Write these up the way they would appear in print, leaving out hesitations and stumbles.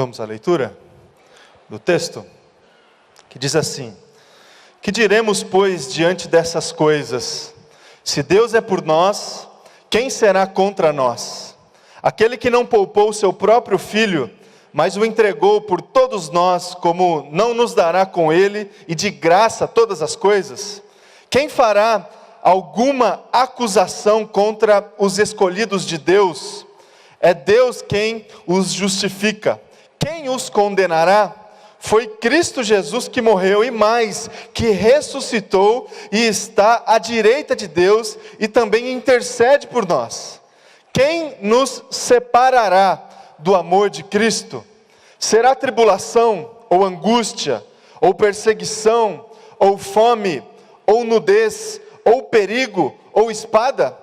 Vamos à leitura do texto, que diz assim: Que diremos, pois, diante dessas coisas? Se Deus é por nós, quem será contra nós? Aquele que não poupou o seu próprio filho, mas o entregou por todos nós, como não nos dará com ele e de graça todas as coisas? Quem fará alguma acusação contra os escolhidos de Deus? É Deus quem os justifica. Quem os condenará? Foi Cristo Jesus que morreu e mais, que ressuscitou e está à direita de Deus e também intercede por nós. Quem nos separará do amor de Cristo? Será tribulação, ou angústia, ou perseguição, ou fome, ou nudez, ou perigo, ou espada?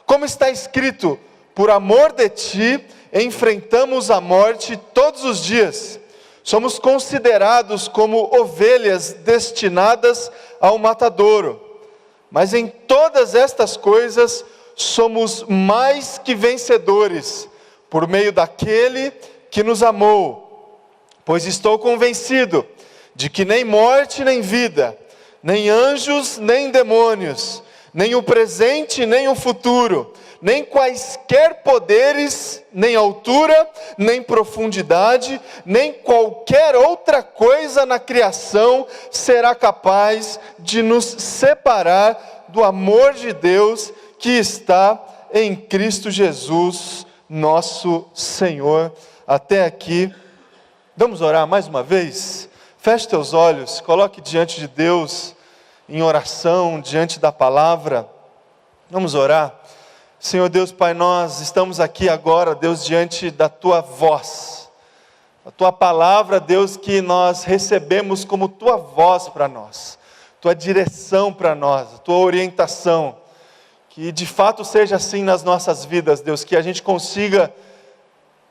Como está escrito: por amor de ti, enfrentamos a morte todos os dias. Somos considerados como ovelhas destinadas ao matadouro. Mas em todas estas coisas, somos mais que vencedores, por meio daquele que nos amou. Pois estou convencido de que nem morte nem vida, nem anjos nem demônios, nem o presente nem o futuro, nem quaisquer poderes, nem altura, nem profundidade, nem qualquer outra coisa na criação será capaz de nos separar do amor de Deus que está em Cristo Jesus, nosso Senhor. Até aqui. Vamos orar mais uma vez? Feche teus olhos, coloque diante de Deus, em oração, diante da palavra. Vamos orar. Senhor Deus Pai, nós estamos aqui agora, Deus, diante da Tua voz, a Tua palavra, Deus, que nós recebemos como Tua voz para nós, Tua direção para nós, Tua orientação, que de fato seja assim nas nossas vidas, Deus, que a gente consiga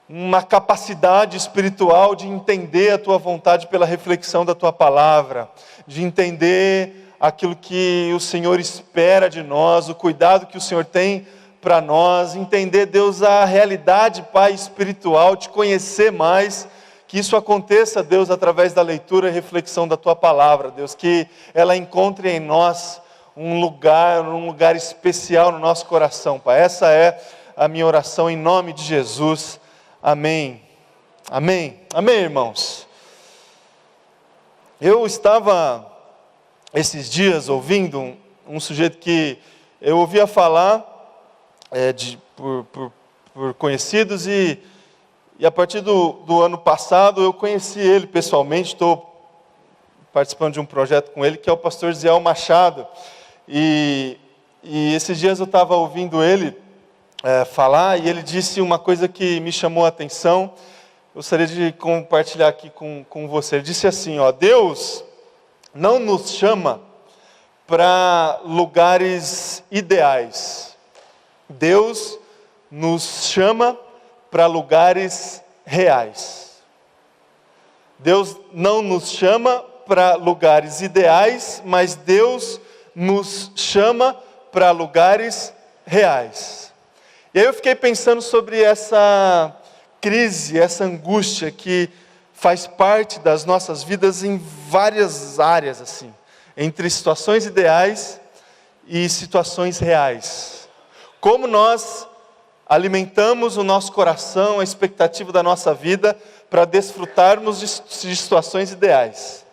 uma capacidade espiritual de entender a Tua vontade pela reflexão da Tua palavra, de entender aquilo que o Senhor espera de nós, o cuidado que o Senhor tem para nós, entender, Deus, a realidade, Pai, espiritual, te conhecer mais, que isso aconteça, Deus, através da leitura e reflexão da Tua palavra, Deus, que ela encontre em nós um lugar especial no nosso coração, Pai. Essa é a minha oração em nome de Jesus, amém, amém, amém, irmãos. Eu estava, esses dias, ouvindo um sujeito que eu ouvia falar, por conhecidos, e a partir do ano passado eu conheci ele pessoalmente, estou participando de um projeto com ele, que é o pastor Ziel Machado, e esses dias eu estava ouvindo ele falar, e ele disse uma coisa que me chamou a atenção, gostaria de compartilhar aqui com você. Ele disse assim, Deus não nos chama para lugares ideais, Deus nos chama para lugares reais. Deus não nos chama para lugares ideais, mas Deus nos chama para lugares reais. E aí eu fiquei pensando sobre essa crise, essa angústia que faz parte das nossas vidas em várias áreas, assim, entre situações ideais e situações reais. Como nós alimentamos o nosso coração, a expectativa da nossa vida, para desfrutarmos de situações ideais.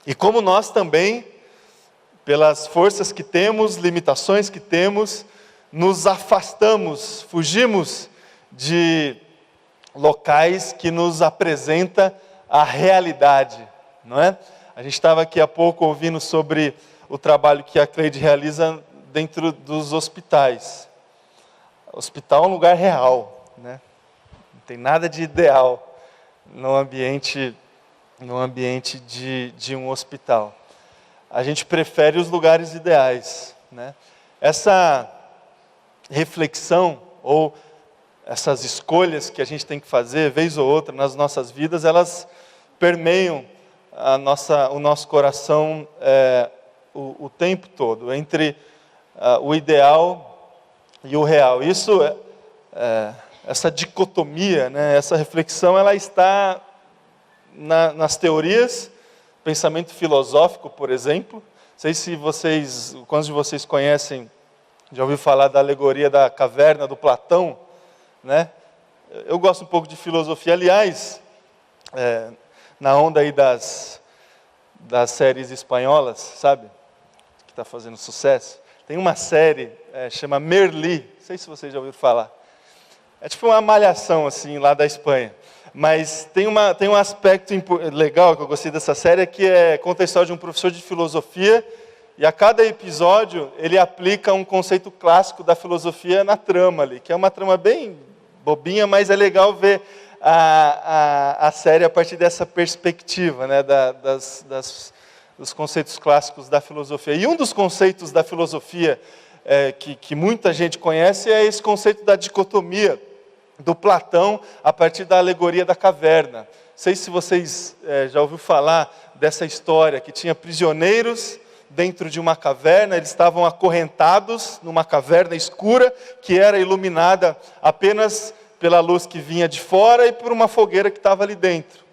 E como nós também, pelas forças que temos, limitações que temos, nos afastamos, fugimos de locais que nos apresentam a realidade, não é? A gente estava aqui há pouco ouvindo sobre o trabalho que a Cleide realiza dentro dos hospitais. O hospital é um lugar real, né? Não tem nada de ideal no ambiente de um hospital. A gente prefere os lugares ideais, né? Essa reflexão ou essas escolhas que a gente tem que fazer, vez ou outra, nas nossas vidas, elas permeiam o nosso coração o tempo todo, entre o ideal e o real. Isso essa dicotomia, né? Essa reflexão, ela está nas teorias, pensamento filosófico, por exemplo. Não sei se vocês, quantos de vocês conhecem, já ouviu falar da alegoria da caverna do Platão, né? Eu gosto um pouco de filosofia, aliás, na onda aí das séries espanholas, sabe? Que está fazendo sucesso. Tem uma série, chama Merli, não sei se vocês já ouviram falar. É tipo uma malhação, assim, lá da Espanha. Mas tem um aspecto legal que eu gostei dessa série, que conta a história de um professor de filosofia, e a cada episódio ele aplica um conceito clássico da filosofia na trama ali, que é uma trama bem bobinha, mas é legal ver a série a partir dessa perspectiva, né, dos conceitos clássicos da filosofia. E um dos conceitos da filosofia que muita gente conhece é esse conceito da dicotomia do Platão a partir da alegoria da caverna. Não sei se vocês já ouviram falar dessa história, que tinha prisioneiros dentro de uma caverna, eles estavam acorrentados numa caverna escura, que era iluminada apenas pela luz que vinha de fora e por uma fogueira que estava ali dentro.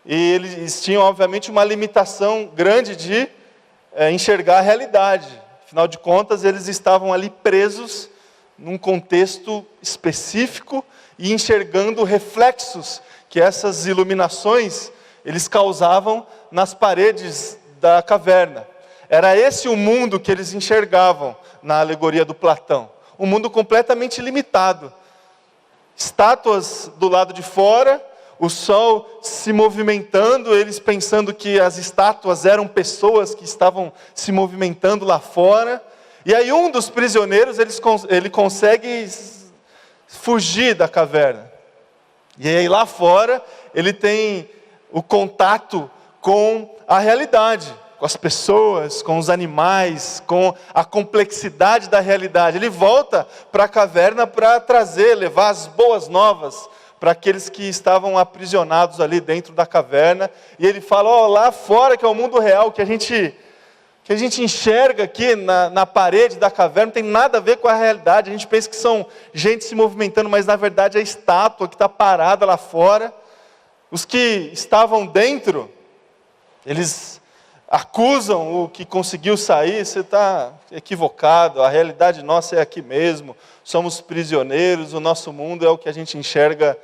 E eles tinham, obviamente, uma limitação grande de enxergar a realidade. Afinal de contas, eles estavam ali presos num contexto específico e enxergando reflexos que essas iluminações eles causavam nas paredes da caverna. Era esse o mundo que eles enxergavam na alegoria do Platão. Um mundo completamente limitado. Estátuas do lado de fora, o sol se movimentando, eles pensando que as estátuas eram pessoas que estavam se movimentando lá fora. E aí um dos prisioneiros, ele consegue fugir da caverna. E aí lá fora, ele tem o contato com a realidade, com as pessoas, com os animais, com a complexidade da realidade. Ele volta para a caverna para levar as boas novas para aqueles que estavam aprisionados ali dentro da caverna. E ele fala, lá fora que é o mundo real, que a gente enxerga aqui na parede da caverna, não tem nada a ver com a realidade. A gente pensa que são gente se movimentando, mas na verdade é a estátua que está parada lá fora. Os que estavam dentro, eles acusam o que conseguiu sair. Você está equivocado, a realidade nossa é aqui mesmo, somos prisioneiros, o nosso mundo é o que a gente enxerga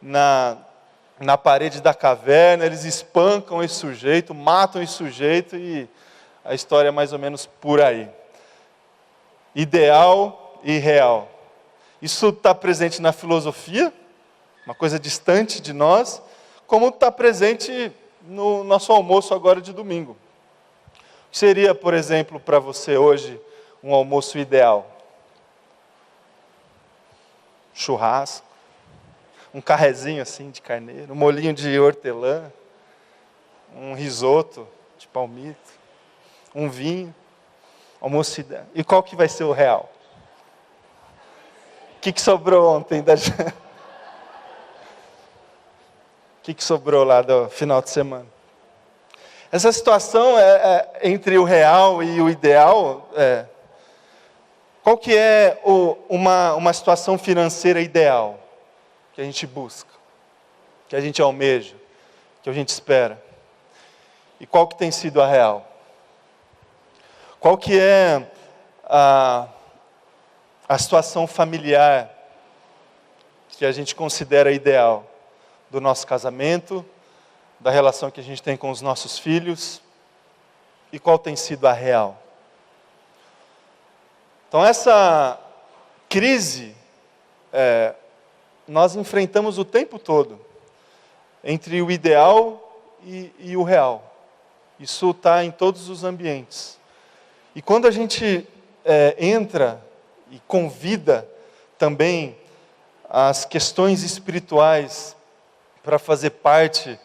na parede da caverna. Eles espancam esse sujeito, matam esse sujeito e a história é mais ou menos por aí. Ideal e real. Isso está presente na filosofia, uma coisa distante de nós, como está presente no nosso almoço agora de domingo. O que seria, por exemplo, para você hoje, um almoço ideal? Churrasco, um carrezinho assim de carneiro, um molhinho de hortelã, um risoto de palmito, um vinho, almoço ideal. E qual que vai ser o real? O que sobrou ontem da O que sobrou lá do final de semana? Essa situação entre o real e o ideal, qual que é uma situação financeira ideal que a gente busca, que a gente almeja, que a gente espera? E qual que tem sido a real? Qual que é a situação familiar que a gente considera ideal? Do nosso casamento, da relação que a gente tem com os nossos filhos, e qual tem sido a real? Então essa crise, nós enfrentamos o tempo todo, entre o ideal e o real. Isso está em todos os ambientes. E quando a gente entra e convida também as questões espirituais para fazer parte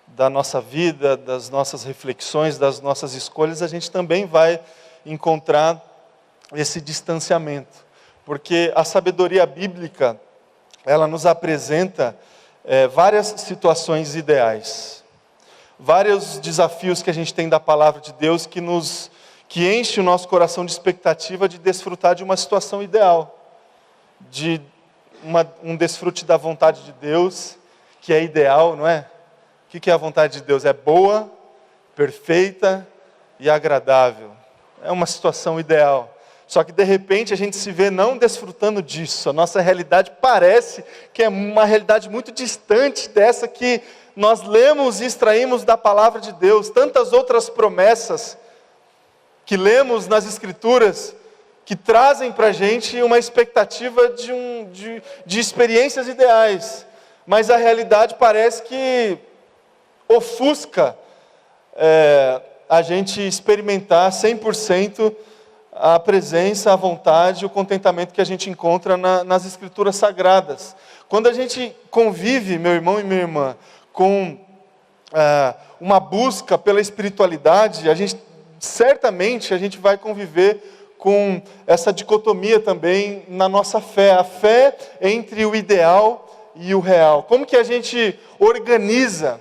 da nossa vida, das nossas reflexões, das nossas escolhas, a gente também vai encontrar esse distanciamento. Porque a sabedoria bíblica, ela nos apresenta várias situações ideais. Vários desafios que a gente tem da palavra de Deus que enche o nosso coração de expectativa de desfrutar de uma situação ideal. De um desfrute da vontade de Deus, que é ideal, não é? O que é a vontade de Deus? É boa, perfeita e agradável. É uma situação ideal. Só que de repente a gente se vê não desfrutando disso. A nossa realidade parece que é uma realidade muito distante dessa que nós lemos e extraímos da palavra de Deus. Tantas outras promessas que lemos nas Escrituras que trazem para a gente uma expectativa de experiências ideais. Mas a realidade parece que ofusca a gente experimentar 100% a presença, a vontade, o contentamento que a gente encontra nas Escrituras Sagradas. Quando a gente convive, meu irmão e minha irmã, com uma busca pela espiritualidade, certamente a gente vai conviver com essa dicotomia também na nossa fé. A fé entre o ideal e o real. Como que a gente organiza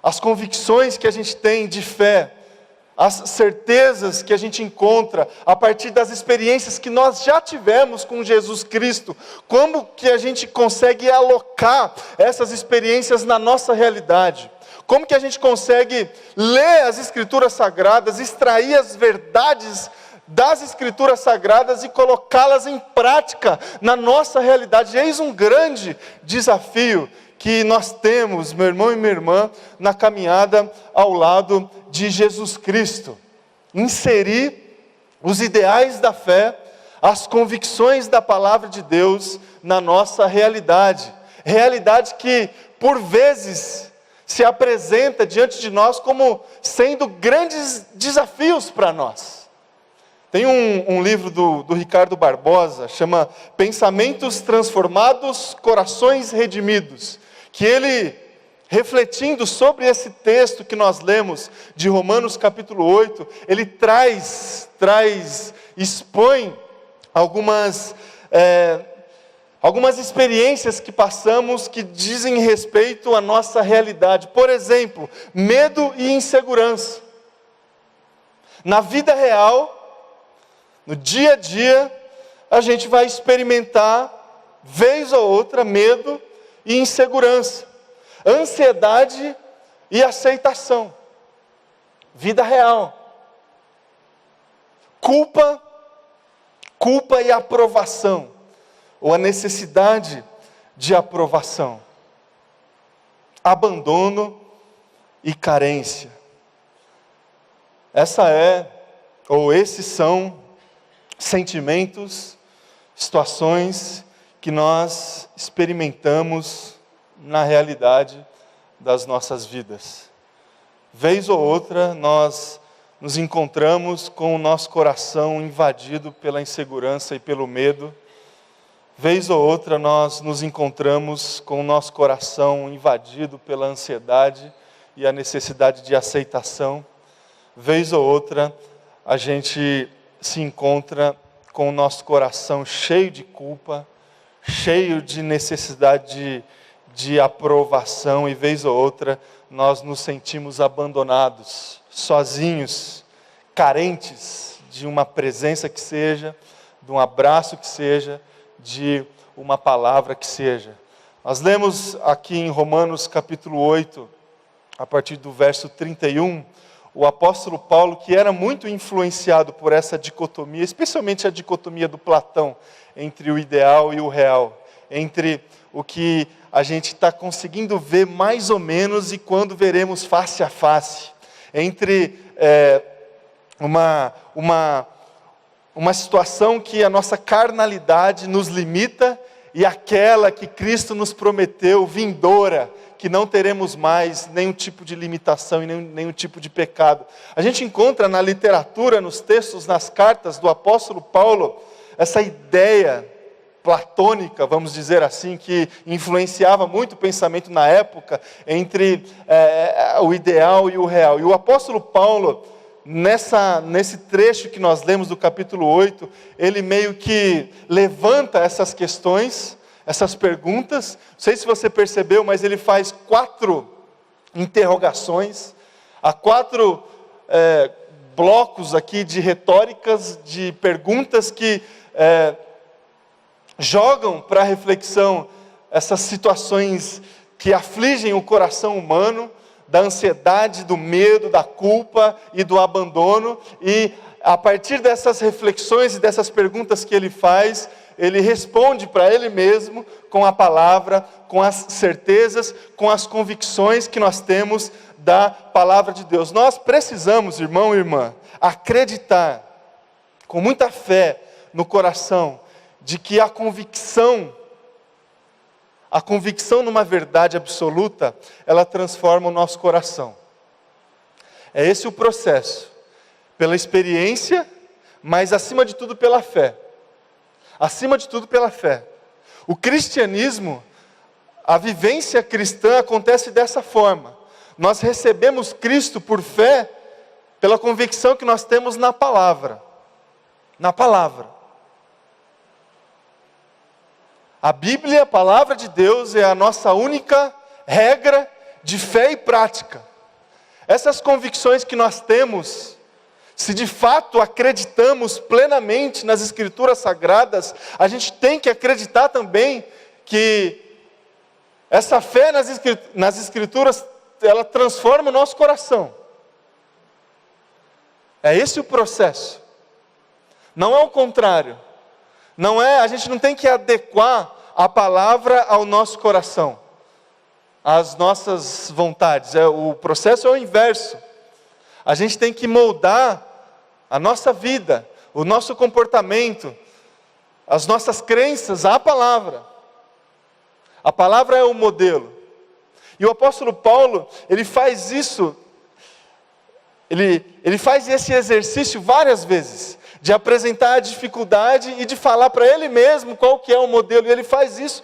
as convicções que a gente tem de fé, as certezas que a gente encontra a partir das experiências que nós já tivemos com Jesus Cristo. Como que a gente consegue alocar essas experiências na nossa realidade? Como que a gente consegue ler as Escrituras Sagradas, extrair as verdades das Escrituras Sagradas e colocá-las em prática na nossa realidade? Eis um grande desafio que nós temos, meu irmão e minha irmã, na caminhada ao lado de Jesus Cristo. Inserir os ideais da fé, as convicções da palavra de Deus na nossa realidade. Realidade que, por vezes, se apresenta diante de nós como sendo grandes desafios para nós. Tem um livro do Ricardo Barbosa, chama Pensamentos Transformados, Corações Redimidos, que ele, refletindo sobre esse texto que nós lemos, de Romanos capítulo 8, ele expõe algumas experiências que passamos que dizem respeito à nossa realidade. Por exemplo, medo e insegurança. Na vida real, no dia a dia, a gente vai experimentar, vez ou outra, medo e insegurança, ansiedade e aceitação, vida real, culpa e aprovação, ou a necessidade de aprovação, abandono e carência. Esses são sentimentos, situações que nós experimentamos na realidade das nossas vidas. Vez ou outra, nós nos encontramos com o nosso coração invadido pela insegurança e pelo medo. Vez ou outra, nós nos encontramos com o nosso coração invadido pela ansiedade e a necessidade de aceitação. Vez ou outra, a gente se encontra com o nosso coração cheio de culpa, cheio de necessidade de aprovação, e vez ou outra nós nos sentimos abandonados, sozinhos, carentes de uma presença que seja, de um abraço que seja, de uma palavra que seja. Nós lemos aqui em Romanos capítulo 8, a partir do verso 31, o apóstolo Paulo, que era muito influenciado por essa dicotomia, especialmente a dicotomia do Platão, entre o ideal e o real, entre o que a gente está conseguindo ver mais ou menos e quando veremos face a face, entre uma situação que a nossa carnalidade nos limita e aquela que Cristo nos prometeu, vindoura, que não teremos mais nenhum tipo de limitação e nenhum tipo de pecado. A gente encontra na literatura, nos textos, nas cartas do apóstolo Paulo, essa ideia platônica, vamos dizer assim, que influenciava muito o pensamento na época, entre o ideal e o real. E o apóstolo Paulo, nesse trecho que nós lemos do capítulo 8, ele meio que levanta essas questões, essas perguntas. Não sei se você percebeu, mas ele faz 4 interrogações, há 4 blocos aqui de retóricas, de perguntas que jogam para reflexão essas situações que afligem o coração humano, da ansiedade, do medo, da culpa e do abandono, e a partir dessas reflexões e dessas perguntas que ele faz, ele responde para ele mesmo com a palavra, com as certezas, com as convicções que nós temos da palavra de Deus. Nós precisamos, irmão e irmã, acreditar com muita fé no coração de que a convicção numa verdade absoluta, ela transforma o nosso coração. É esse o processo. Pela experiência, mas acima de tudo pela fé. Acima de tudo pela fé. O cristianismo, a vivência cristã acontece dessa forma. Nós recebemos Cristo por fé, pela convicção que nós temos na palavra. Na palavra. A Bíblia, a palavra de Deus, é a nossa única regra de fé e prática. Essas convicções que nós temos, se de fato acreditamos plenamente nas Escrituras Sagradas, a gente tem que acreditar também que essa fé nas Escrituras, ela transforma o nosso coração. É esse o processo. Não é o contrário. A gente não tem que adequar a palavra ao nosso coração, às nossas vontades. O processo é o inverso. A gente tem que moldar a nossa vida, o nosso comportamento, as nossas crenças à palavra. A palavra é o modelo. E o apóstolo Paulo, ele faz isso, ele faz esse exercício várias vezes, de apresentar a dificuldade e de falar para ele mesmo qual que é o modelo. E ele faz isso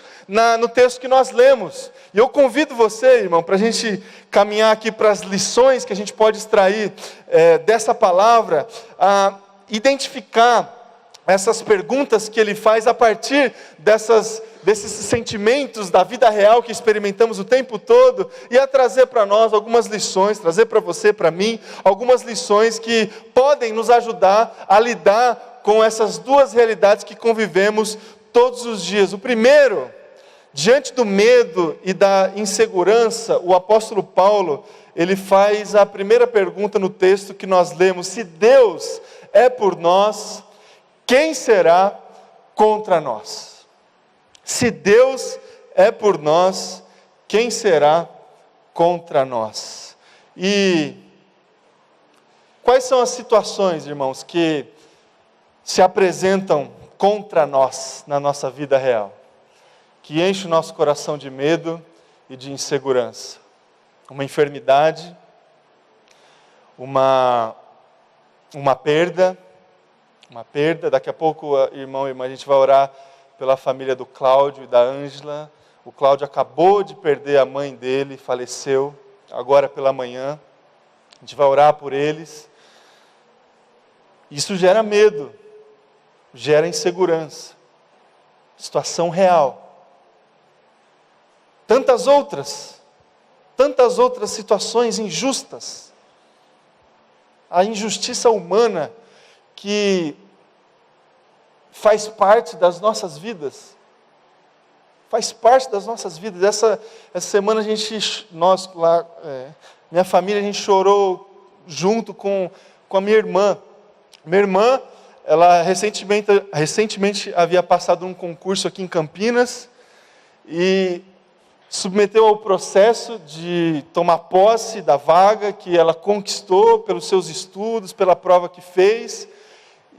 no texto que nós lemos. E eu convido você, irmão, para a gente caminhar aqui para as lições que a gente pode extrair dessa palavra, a identificar essas perguntas que ele faz a partir desses sentimentos da vida real que experimentamos o tempo todo, e a trazer para nós algumas lições, trazer para você, para mim, algumas lições que podem nos ajudar a lidar com essas duas realidades que convivemos todos os dias. O primeiro, diante do medo e da insegurança, o apóstolo Paulo, ele faz a primeira pergunta no texto que nós lemos: se Deus é por nós, quem será contra nós? Se Deus é por nós, quem será contra nós? E quais são as situações, irmãos, que se apresentam contra nós na nossa vida real, que enche o nosso coração de medo e de insegurança? Uma enfermidade, uma perda. Daqui a pouco, irmão e irmã, a gente vai orar pela família do Cláudio e da Ângela. O Cláudio acabou de perder a mãe dele, faleceu, agora pela manhã. A gente vai orar por eles. Isso gera medo, gera insegurança. Situação real. Tantas outras situações injustas. A injustiça humana que faz parte das nossas vidas. Faz parte das nossas vidas. Essa semana minha família, a gente chorou junto com a minha irmã. Minha irmã, ela recentemente havia passado um concurso aqui em Campinas e submeteu ao processo de tomar posse da vaga que ela conquistou pelos seus estudos, pela prova que fez,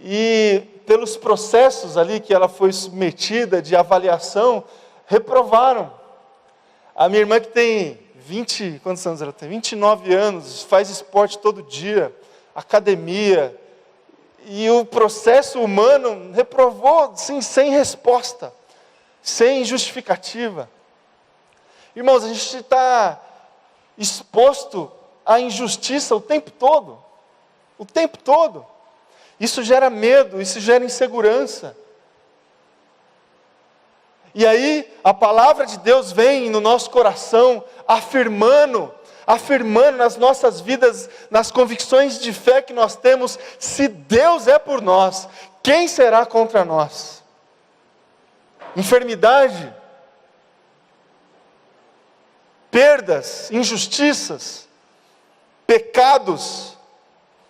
e pelos processos ali que ela foi submetida de avaliação, reprovaram. A minha irmã, que tem quantos anos ela tem? 29 anos, faz esporte todo dia, academia, e o processo humano reprovou, sim, sem resposta, sem justificativa. Irmãos, a gente está exposto à injustiça o tempo todo. O tempo todo. Isso gera medo, isso gera insegurança. E aí, a palavra de Deus vem no nosso coração, afirmando nas nossas vidas, nas convicções de fé que nós temos: se Deus é por nós, quem será contra nós? enfermidade, perdas, injustiças, pecados.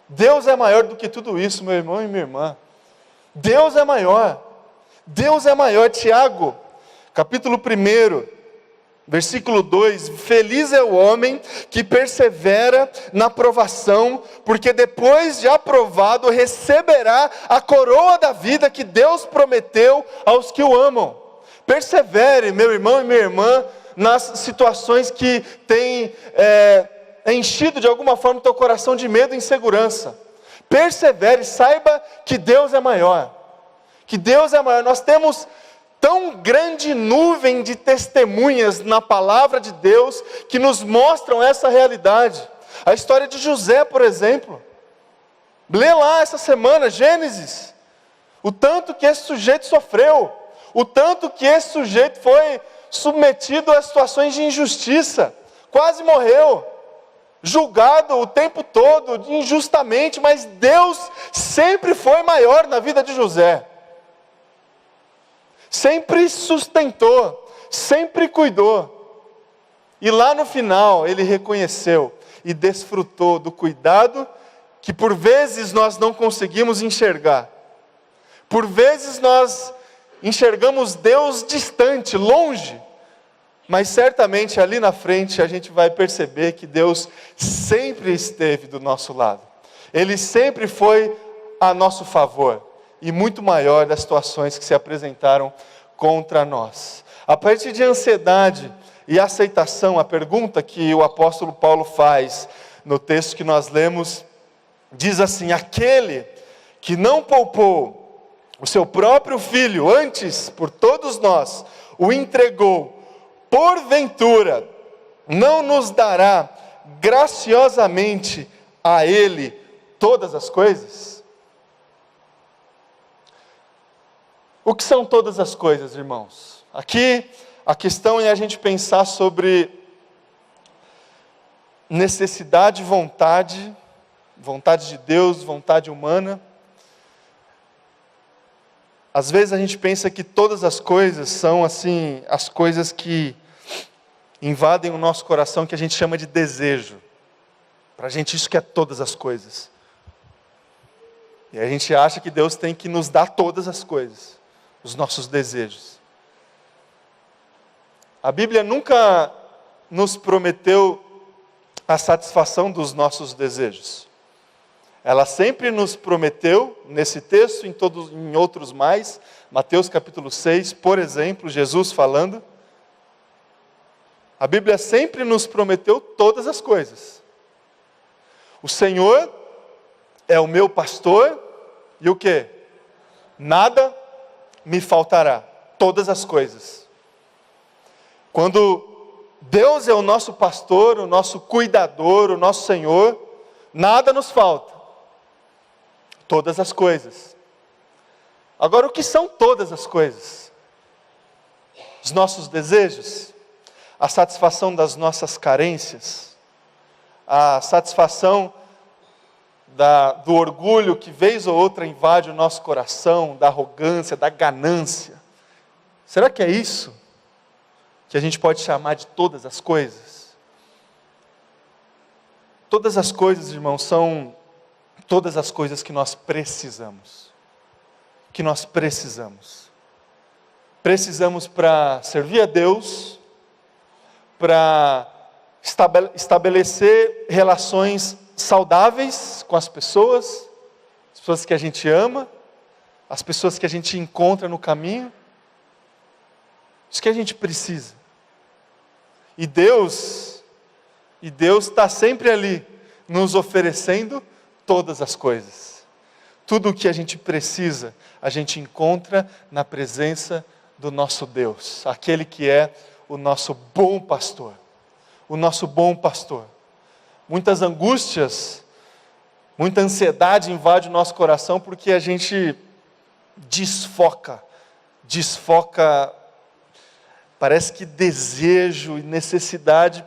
Deus é maior do que tudo isso, meu irmão e minha irmã. Deus é maior. Deus é maior. Tiago, capítulo 1, versículo 2: feliz é o homem que persevera na provação, porque depois de aprovado receberá a coroa da vida que Deus prometeu aos que o amam. Persevere, meu irmão e minha irmã, nas situações que têm enchido de alguma forma o teu coração de medo e insegurança. Persevere, saiba que Deus é maior. Que Deus é maior. Nós temos tão grande nuvem de testemunhas na palavra de Deus que nos mostram essa realidade. A história de José, por exemplo. Lê lá essa semana, Gênesis. O tanto que esse sujeito sofreu. O tanto que esse sujeito foi submetido a situações de injustiça. Quase morreu. Julgado o tempo todo, injustamente. Mas Deus sempre foi maior na vida de José. Sempre sustentou, sempre cuidou. E lá no final ele reconheceu e desfrutou do cuidado que por vezes nós não conseguimos enxergar. Por vezes nós enxergamos Deus distante, longe. Mas certamente ali na frente a gente vai perceber que Deus sempre esteve do nosso lado. Ele sempre foi a nosso favor. E muito maior das situações que se apresentaram contra nós. A partir de ansiedade e aceitação, a pergunta que o apóstolo Paulo faz no texto que nós lemos, diz assim: aquele que não poupou o seu próprio filho, antes por todos nós o entregou, porventura não nos dará graciosamente a ele todas as coisas? O que são todas as coisas, irmãos? Aqui a questão é a gente pensar sobre necessidade e vontade, vontade de Deus, vontade humana. Às vezes a gente pensa que todas as coisas são assim, as coisas que invadem o nosso coração, que a gente chama de desejo. Para a gente isso que é todas as coisas. E a gente acha que Deus tem que nos dar todas as coisas. Os nossos desejos. A Bíblia nunca nos prometeu a satisfação dos nossos desejos. Ela sempre nos prometeu, nesse texto, em outros mais, Mateus capítulo 6, por exemplo, Jesus falando, a Bíblia sempre nos prometeu todas as coisas. O Senhor é o meu pastor, e o quê? Nada me faltará, todas as coisas. Quando Deus é o nosso pastor, o nosso cuidador, o nosso Senhor, nada nos falta, todas as coisas. Agora, o que são todas as coisas? Os nossos desejos, a satisfação das nossas carências, a satisfação do orgulho que vez ou outra invade o nosso coração, da arrogância, da ganância. Será que é isso que a gente pode chamar de todas as coisas? Todas as coisas, irmãos, são todas as coisas que nós precisamos. Que nós precisamos. Precisamos para servir a Deus, para estabelecer relações saudáveis com as pessoas que a gente ama, as pessoas que a gente encontra no caminho. Isso que a gente precisa. E Deus está sempre ali, nos oferecendo todas as coisas. Tudo o que a gente precisa, a gente encontra na presença do nosso Deus, aquele que é o nosso bom pastor. O nosso bom pastor. Muitas angústias, muita ansiedade invade o nosso coração porque a gente desfoca, parece que desejo e necessidade.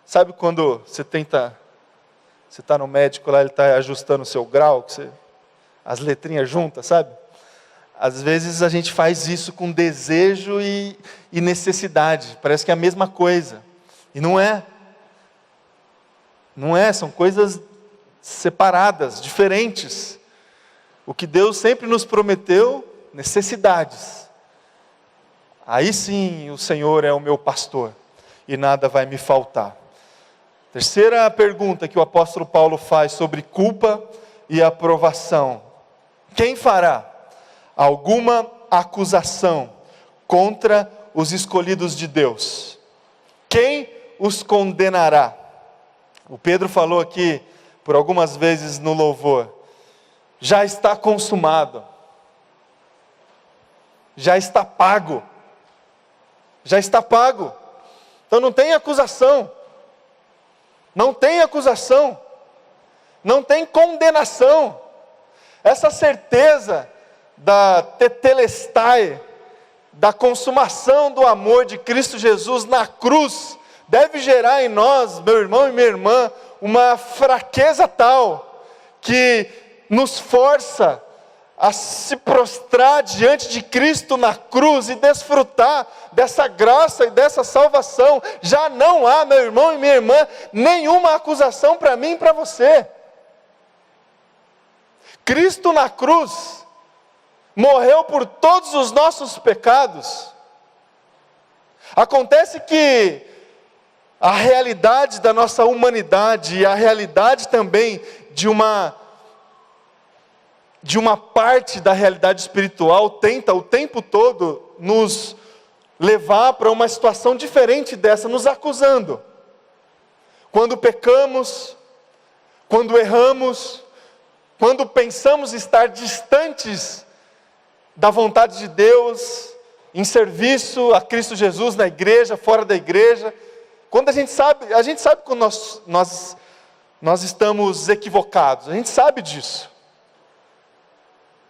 Sabe quando você está no médico lá, ele está ajustando o seu grau, as letrinhas juntas, sabe? às vezes a gente faz isso com desejo e necessidade, parece que é a mesma coisa, e não é. Não é, são coisas separadas, diferentes. O que Deus sempre nos prometeu, necessidades. Aí sim o Senhor é o meu pastor, e nada vai me faltar. Terceira pergunta que o apóstolo Paulo faz sobre culpa e aprovação. Quem fará alguma acusação contra os escolhidos de Deus? Quem os condenará? O Pedro falou aqui, por algumas vezes no louvor, já está consumado, já está pago, já está pago, então não tem acusação, não tem acusação, não tem condenação. Essa certeza da tetelestai, da consumação do amor de Cristo Jesus na cruz, deve gerar em nós, meu irmão e minha irmã, uma fraqueza tal, que nos força a se prostrar diante de Cristo na cruz e desfrutar dessa graça e dessa salvação. Já não há, meu irmão e minha irmã, nenhuma acusação para mim e para você. Cristo na cruz morreu por todos os nossos pecados. Acontece que a realidade da nossa humanidade e a realidade também de uma parte da realidade espiritual tenta o tempo todo nos levar para uma situação diferente dessa, nos acusando. Quando pecamos, quando erramos, quando pensamos estar distantes da vontade de Deus, em serviço a Cristo Jesus na igreja, fora da igreja, quando a gente sabe quando nós estamos equivocados, a gente sabe disso.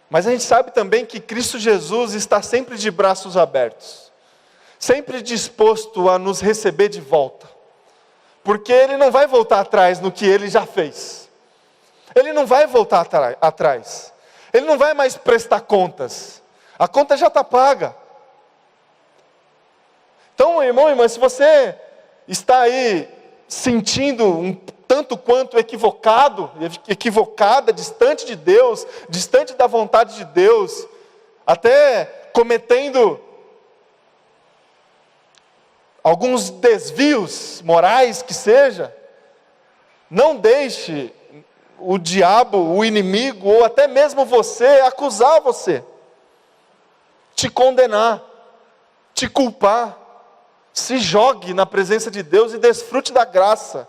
Mas a gente sabe também que Cristo Jesus está sempre de braços abertos, sempre disposto a nos receber de volta, porque Ele não vai voltar atrás no que Ele já fez, Ele não vai voltar atrás, Ele não vai mais prestar contas, a conta já está paga. Então, irmão e irmã, se você está aí sentindo um tanto quanto equivocada, distante de Deus, distante da vontade de Deus, até cometendo alguns desvios morais que seja, não deixe o diabo, o inimigo, ou até mesmo você, acusar você, te condenar, te culpar. Se jogue na presença de Deus e desfrute da graça,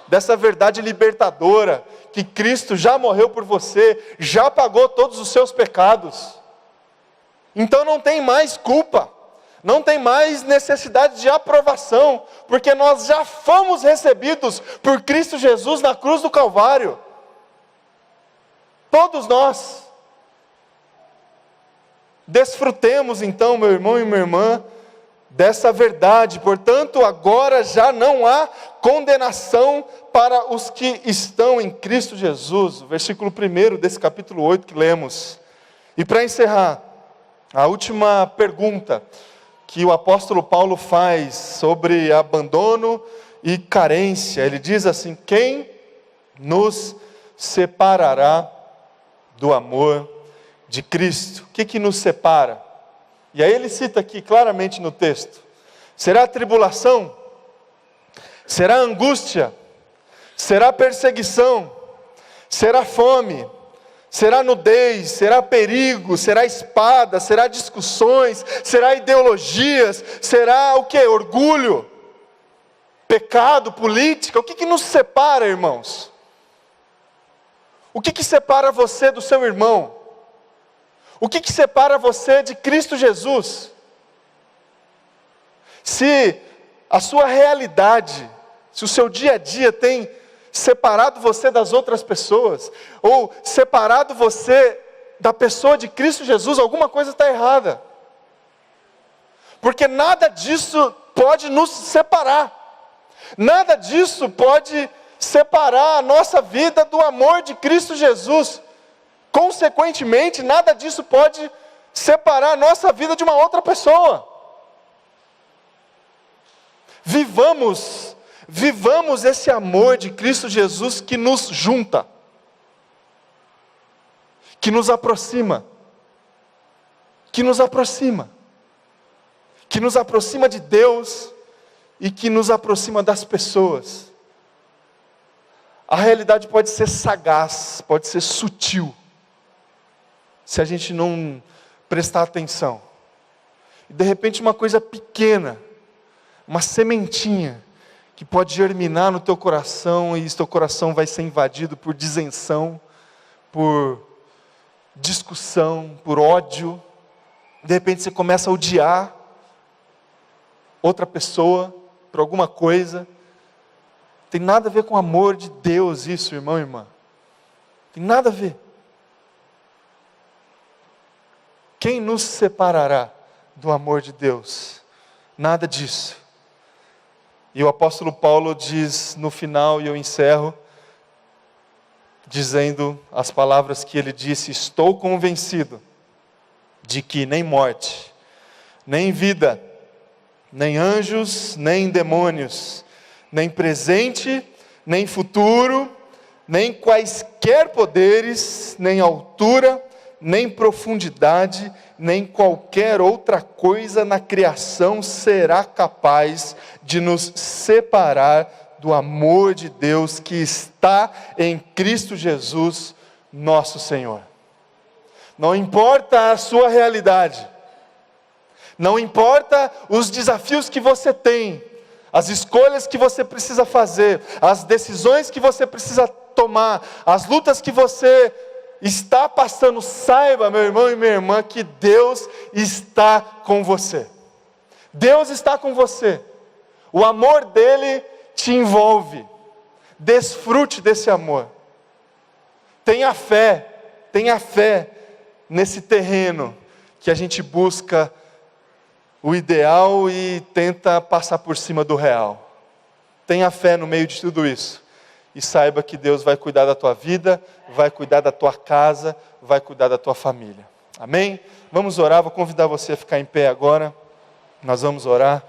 dessa verdade libertadora, que Cristo já morreu por você, já pagou todos os seus pecados. Então não tem mais culpa, não tem mais necessidade de aprovação, porque nós já fomos recebidos por Cristo Jesus na cruz do Calvário. Todos nós. Desfrutemos então, meu irmão e minha irmã, dessa verdade. Portanto, agora já não há condenação para os que estão em Cristo Jesus. O versículo 1 desse capítulo 8 que lemos. E para encerrar, a última pergunta que o apóstolo Paulo faz sobre abandono e carência. Ele diz assim: quem nos separará do amor de Cristo? O que nos separa? E aí ele cita aqui claramente no texto: será tribulação? Será angústia? Será perseguição? Será fome? Será nudez? Será perigo? Será espada? Será discussões? Será ideologias? Será o que? Orgulho? Pecado? Política? O que nos separa, irmãos? O que separa você do seu irmão? O que separa você de Cristo Jesus? Se a sua realidade, se o seu dia a dia tem separado você das outras pessoas, ou separado você da pessoa de Cristo Jesus, alguma coisa está errada. Porque nada disso pode nos separar. Nada disso pode separar a nossa vida do amor de Cristo Jesus. Consequentemente, nada disso pode separar a nossa vida de uma outra pessoa. Vivamos esse amor de Cristo Jesus que nos junta, que nos aproxima, que nos aproxima de Deus e que nos aproxima das pessoas. A realidade pode ser sagaz, pode ser sutil, se a gente não prestar atenção. E de repente uma coisa pequena, uma sementinha, que pode germinar no teu coração, e teu coração vai ser invadido por disenção, por discussão, por ódio. De repente você começa a odiar outra pessoa por alguma coisa. Tem nada a ver com o amor de Deus isso, irmão e irmã. Tem nada a ver. Quem nos separará do amor de Deus? Nada disso. E o apóstolo Paulo diz no final, e eu encerro, dizendo as palavras que ele disse: estou convencido de que nem morte, nem vida, nem anjos, nem demônios, nem presente, nem futuro, nem quaisquer poderes, nem altura, nem profundidade, nem qualquer outra coisa na criação será capaz de nos separar do amor de Deus que está em Cristo Jesus, nosso Senhor. Não importa a sua realidade, não importa os desafios que você tem, as escolhas que você precisa fazer, as decisões que você precisa tomar, as lutas que você está passando, saiba, meu irmão e minha irmã, que Deus está com você. Deus está com você. O amor dele te envolve. Desfrute desse amor. Tenha fé nesse terreno que a gente busca o ideal e tenta passar por cima do real. Tenha fé no meio de tudo isso. E saiba que Deus vai cuidar da tua vida, vai cuidar da tua casa, vai cuidar da tua família. Amém? Vamos orar, vou convidar você a ficar em pé agora. Nós vamos orar.